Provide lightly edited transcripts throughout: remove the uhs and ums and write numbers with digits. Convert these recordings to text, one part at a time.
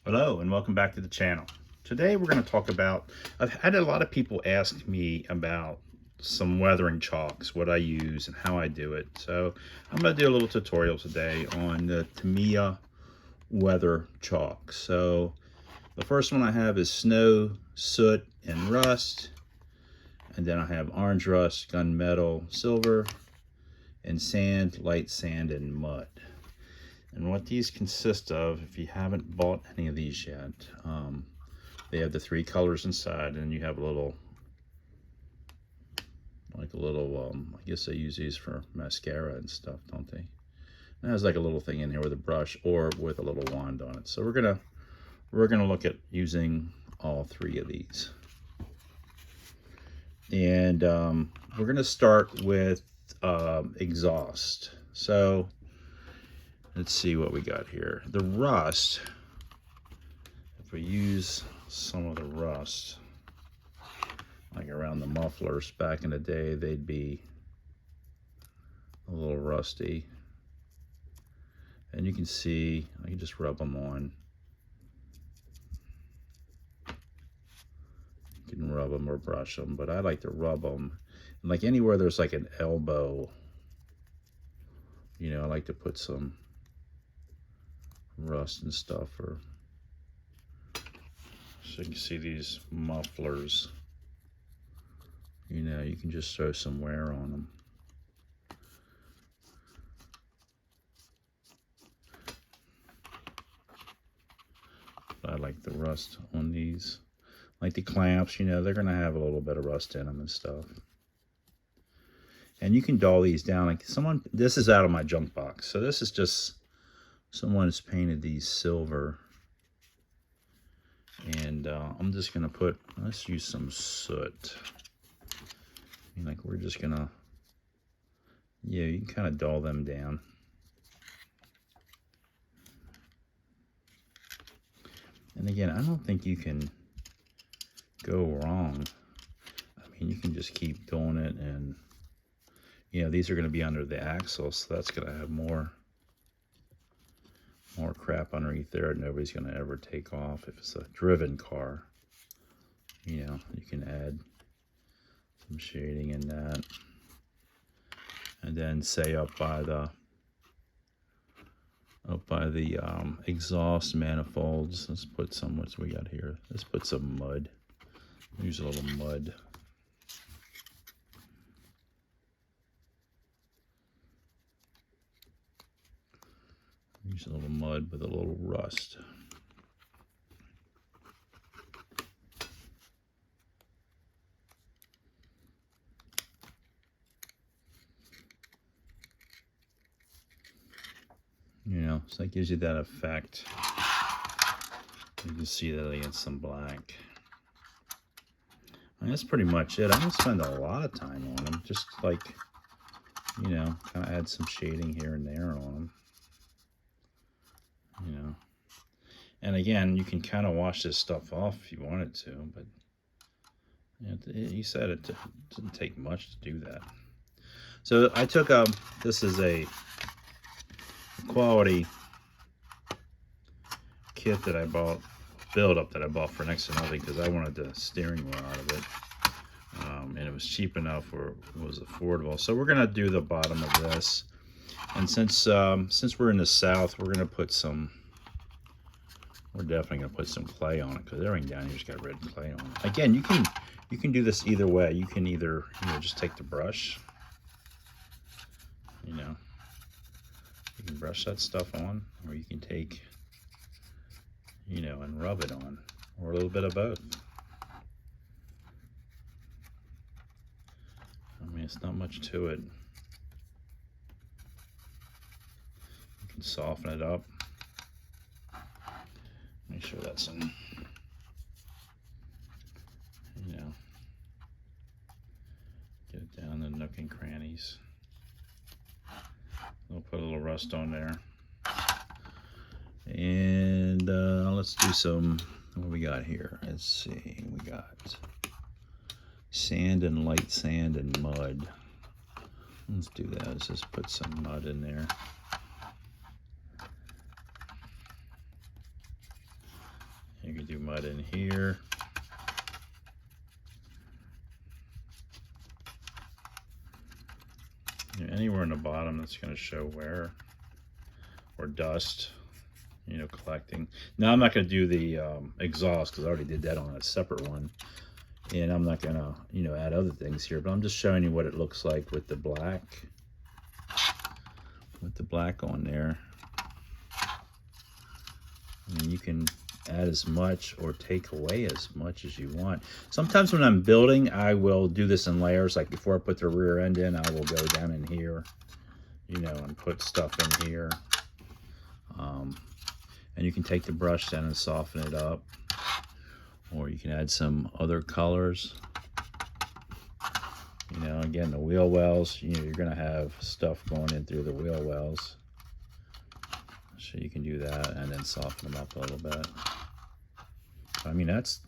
Hello and welcome back to the channel. Today we're going to talk about, I've had a lot of people ask me about some weathering chalks, what I use and how I do it. So I'm going to do a little tutorial today on the Tamiya weather chalk. So the first one I have is snow, soot, and rust. And then I have orange rust, gunmetal, silver, and sand, light sand, and mud. And what these consist of, if you haven't bought any of these yet, they have the three colors inside, and you have a little, I guess they use these for mascara and stuff, don't they? It has like a little thing in here with a brush or with a little wand on it. So we're gonna look at using all three of these. And we're gonna start with exhaust. So let's see what we got here. The rust, if we use some of the rust, like around the mufflers back in the day, they'd be a little rusty. And you can see, I can just rub them on. You can rub them or brush them, but I like to rub them. And like anywhere there's like an elbow, you know, I like to put some rust and stuff. Or so you can see these mufflers, you know, you can just throw some wear on them. But I like the rust on these. Like the clamps, you know, they're gonna have a little bit of rust in them and stuff. And you can dull these down. Like this is out of my junk box. So this is just, someone has painted these silver. And I'm just gonna put, let's use some soot. I mean, like we're just gonna, yeah, you can kind of dull them down. And again, I don't think you can go wrong. I mean, you can just keep doing it, and you know, these are gonna be under the axle, so that's gonna have more crap underneath there that nobody's gonna ever take off. If it's a driven car, you know, you can add some shading in that. And then say up by the exhaust manifolds, let's put some, what's we got here? Let's put some mud. Use a little mud. Use a little mud with a little rust. You know, so that gives you that effect. You can see that against some black. And that's pretty much it. I don't spend a lot of time on them. Just like, you know, kind of add some shading here and there on them. You know. And again, you can kind of wash this stuff off if you wanted to, but you know, he said it didn't take much to do that. So I took this is a quality kit that I bought, build-up that I bought for next to nothing, because I wanted the steering wheel out of it, and it was cheap enough where it was affordable. So we're gonna do the bottom of this, and since we're in the South, we're definitely gonna put some clay on it, because everything down here's got red clay on it. Again, you can do this either way. You can either, you know, just take the brush, you know, you can brush that stuff on, or you can take, you know, and rub it on, or a little bit of both. I mean, it's not much to it. You can soften it up. Make sure that's in, you know, get it down the nook and crannies. We'll put a little rust on there. And let's do some, what we got here? Let's see, we got sand and light sand and mud. Let's do that. Let's just put some mud in there. mud in here. Anywhere in the bottom that's going to show wear or dust, you know, collecting. Now I'm not going to do the exhaust because I already did that on a separate one, and I'm not going to, you know, add other things here, but I'm just showing you what it looks like with the black on there. And you can add as much or take away as much as you want. Sometimes when I'm building, I will do this in layers. Like before I put the rear end in, I will go down in here, you know, and put stuff in here. And you can take the brush down and soften it up, or you can add some other colors. You know, again, the wheel wells, you know, you're going to have stuff going in through the wheel wells. So you can do that and then soften them up a little bit. I mean, it's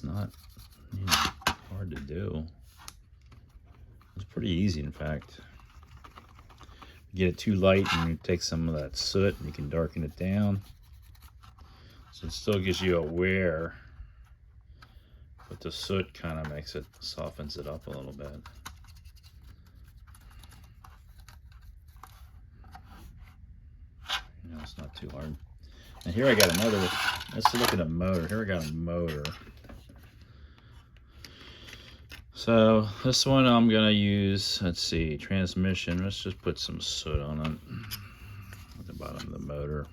not, you know, hard to do. It's pretty easy, in fact. You get it too light and you take some of that soot and you can darken it down. So it still gives you a wear, but the soot kind of makes it, softens it up a little bit. You know, it's not too hard. And here I got another, let's look at a motor. Here I got a motor. So this one I'm gonna use, let's see, transmission. Let's just put some soot on it at the bottom of the motor.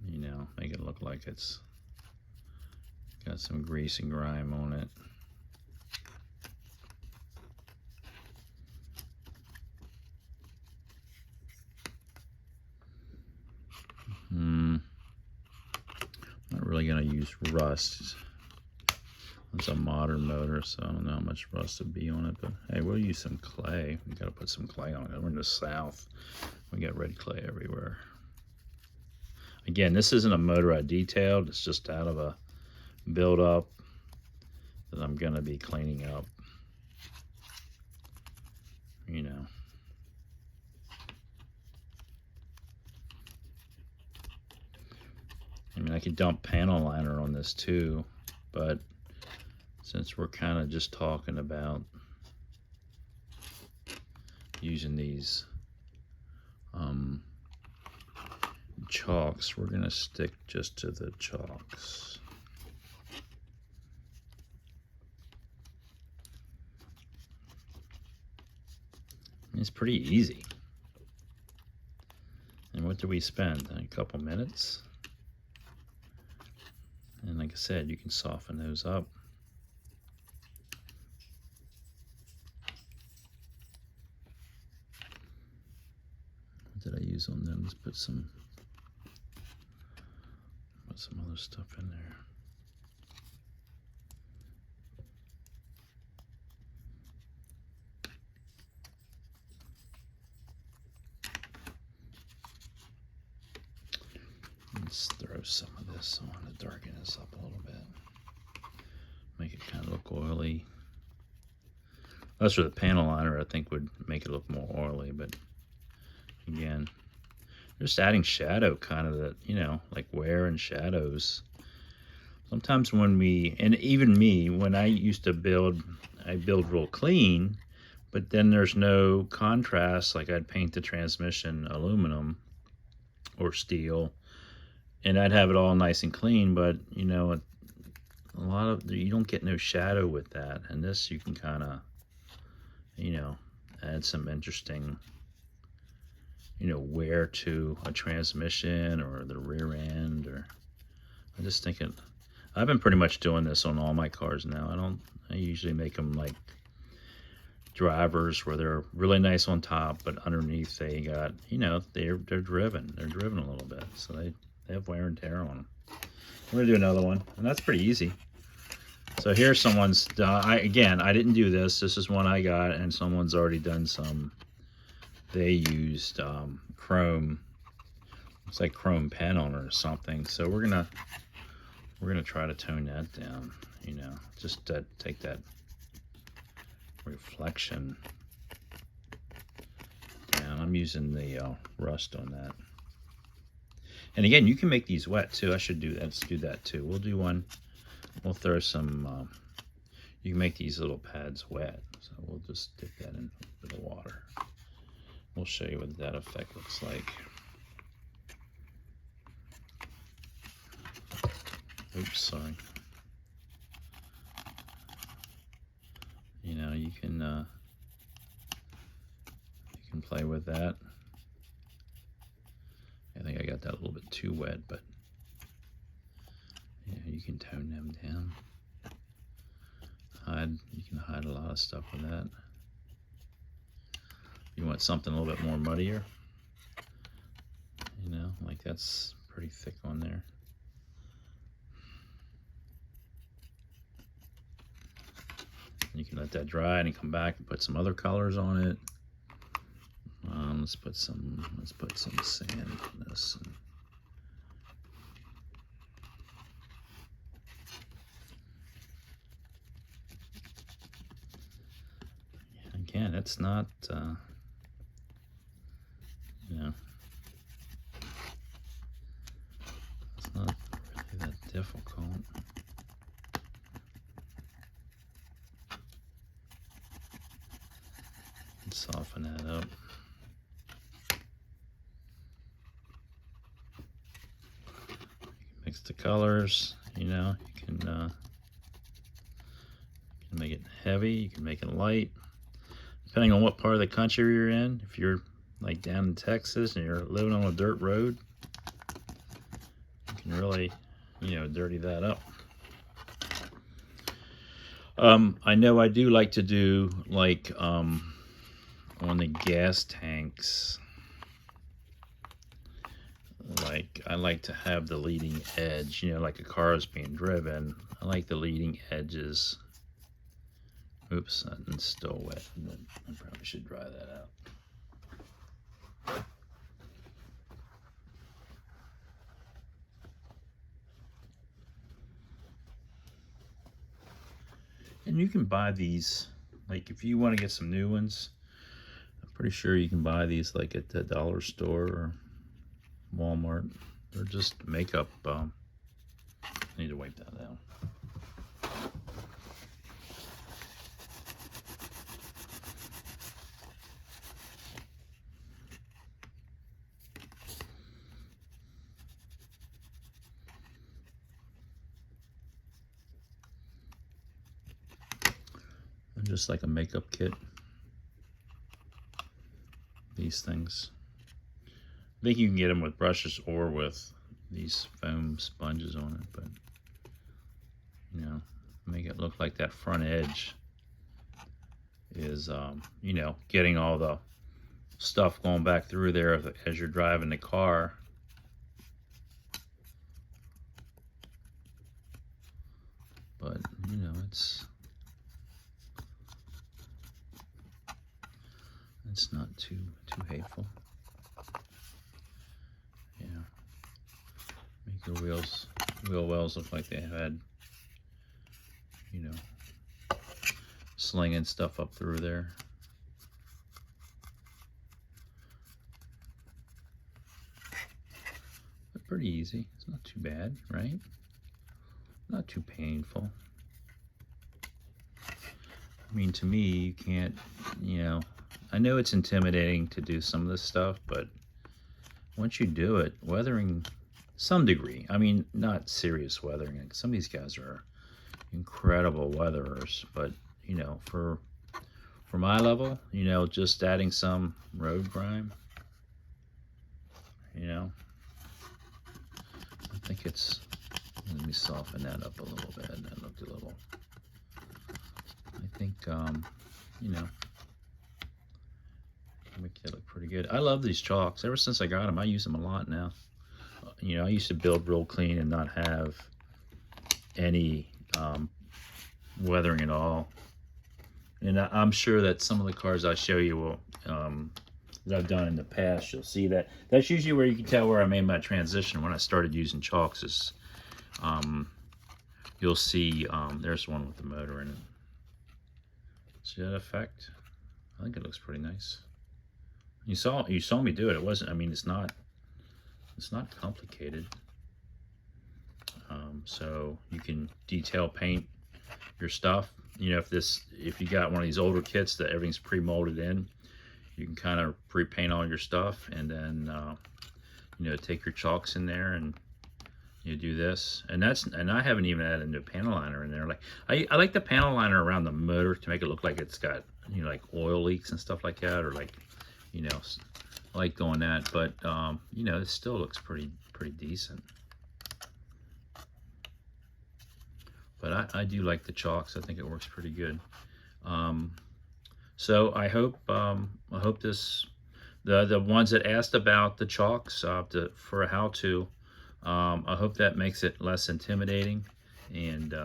You know, make it look like it's got some grease and grime on it. Not really gonna use rust. It's a modern motor, so I don't know how much rust would be on it, but hey, we'll use some clay. We gotta put some clay on it. We're in the South. We got red clay everywhere. Again, this isn't a motor I detailed. It's just out of a build-up that I'm gonna be cleaning up. You know. I mean, I could dump panel liner on this too, but since we're kind of just talking about using these chalks, we're gonna stick just to the chalks. It's pretty easy. And what do we spend? A couple minutes. And like I said, you can soften those up. What did I use on them? Let's put some other stuff in there. Let's throw some of this on to darken this up a little bit. Make it kind of look oily. That's for the panel liner, I think would make it look more oily, but again, just adding shadow, kind of that, you know, like wear and shadows. Sometimes when we, and even me, when I used to build, I build real clean, but then there's no contrast. Like I'd paint the transmission aluminum or steel, and I'd have it all nice and clean, but you know, a lot of, you don't get no shadow with that. And this, you can kind of, you know, add some interesting, you know, wear to a transmission or the rear end. Or I just think it, I've been pretty much doing this on all my cars now. I usually make them like drivers where they're really nice on top, but underneath they got, you know, they're driven a little bit, so they have wear and tear on them. We're gonna do another one, and that's pretty easy. So here's someone's, again, I didn't do this. This is one I got, and someone's already done some. They used chrome. It's like chrome pen on it or something. So we're gonna try to tone that down. You know, just take that reflection down. I'm using the rust on that. And again, you can make these wet too. I should do that. Let's do that too. We'll do one. We'll throw some, you can make these little pads wet. So we'll just dip that in a bit of water. We'll show you what that effect looks like. Oops, sorry. You know, you can play with that. I think I got that a little bit too wet, but yeah, you can tone them down. You can hide a lot of stuff with that. You want something a little bit more muddier, you know, like that's pretty thick on there. You can let that dry and come back and put some other colors on it. Let's put some sand in this. Again, it's not, you know, it's not really that difficult. Soften that up. Mix the colors, you know, you can make it heavy, you can make it light. Depending on what part of the country you're in, if you're like down in Texas and you're living on a dirt road, you can really, you know, dirty that up. I know I do like to do like on the gas tanks, like I like to have the leading edge, you know, like a car is being driven. I like the leading edges. Oops, that's still wet. I probably should dry that out. And you can buy these, like if you want to get some new ones, I'm pretty sure you can buy these like at the dollar store or Walmart. They're just makeup. I need to wipe that down. They're just like a makeup kit. These things. I think you can get them with brushes or with these foam sponges on it, but you know, make it look like that front edge is, you know, getting all the stuff going back through there as you're driving the car. But you know, it's not too hateful. Yeah, make your wheel wells look like they had, you know, slinging stuff up through there. But pretty easy. It's not too bad, right? Not too painful. I mean, to me, you can't, you know, I know it's intimidating to do some of this stuff, but once you do it, weathering, some degree, I mean, not serious weathering. Some of these guys are incredible weatherers, but, you know, for my level, you know, just adding some road grime, you know, I think it's, let me soften that up a little bit. That looked a little, I think, you know, make that look pretty good. I love these chalks. Ever since I got them, I use them a lot now. You know, I used to build real clean and not have any weathering at all. And I'm sure that some of the cars I show you will, that I've done in the past, you'll see that. That's usually where you can tell where I made my transition when I started using chalks. Is you'll see there's one with the motor in it. See that effect? I think it looks pretty nice. You saw me do it. It wasn't, I mean, it's not It's not complicated. So you can detail paint your stuff. You know, if you got one of these older kits that everything's pre-molded in, you can kind of pre-paint all your stuff, and then you know, take your chalks in there and you do this. And I haven't even added a new panel liner in there. Like I like the panel liner around the motor to make it look like it's got, you know, like oil leaks and stuff like that, or like, you know, I like doing that. But you know, it still looks pretty decent. But I do like the chalks. I think it works pretty good. So I hope this, the ones that asked about the chalks for a how-to, I hope that makes it less intimidating, and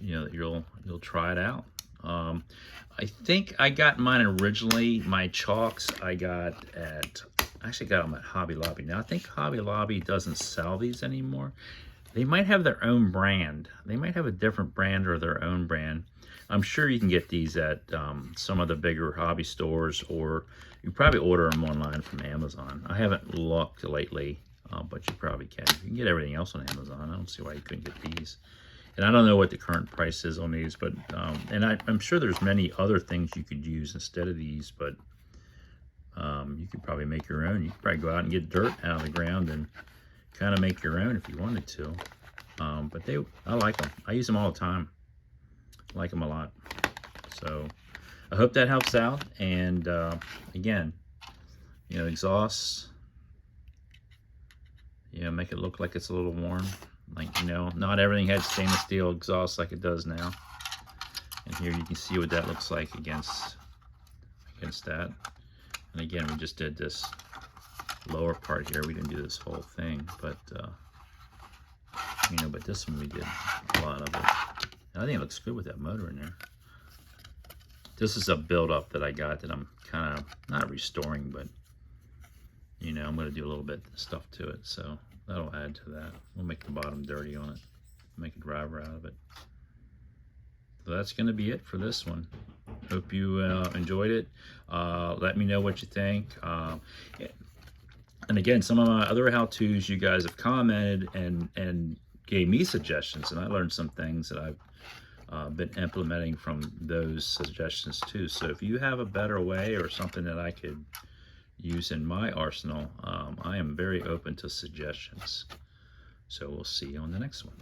you know, you'll try it out. I think I got mine originally. My chalks I actually got them at Hobby Lobby. Now I think Hobby Lobby doesn't sell these anymore. They might have their own brand. They might have a different brand or their own brand. I'm sure you can get these at some of the bigger hobby stores, or you probably order them online from Amazon. I haven't looked lately, but you probably can. You can get everything else on Amazon. I don't see why you couldn't get these. And I don't know what the current price is on these, but and I'm sure there's many other things you could use instead of these, but you could probably make your own. You could probably go out and get dirt out of the ground and kind of make your own if you wanted to. But I like them. I use them all the time. I like them a lot. So I hope that helps out. And again, you know, exhausts, you know, make it look like it's a little warm. Like, you know, not everything had stainless steel exhaust like it does now. And here you can see what that looks like against that. And again, we just did this lower part here. We didn't do this whole thing, but you know, but this one we did a lot of it. And I think it looks good with that motor in there. This is a build-up that I got that I'm kind of not restoring, but you know, I'm going to do a little bit of stuff to it, so that'll add to that. We'll make the bottom dirty on it, make a driver out of it. So that's going to be it for this one. Hope you enjoyed it. Let me know what you think. And again, some of my other how-tos, you guys have commented and gave me suggestions, and I learned some things that I've been implementing from those suggestions too. So if you have a better way or something that I could use in my arsenal, I am very open to suggestions. So we'll see you on the next one.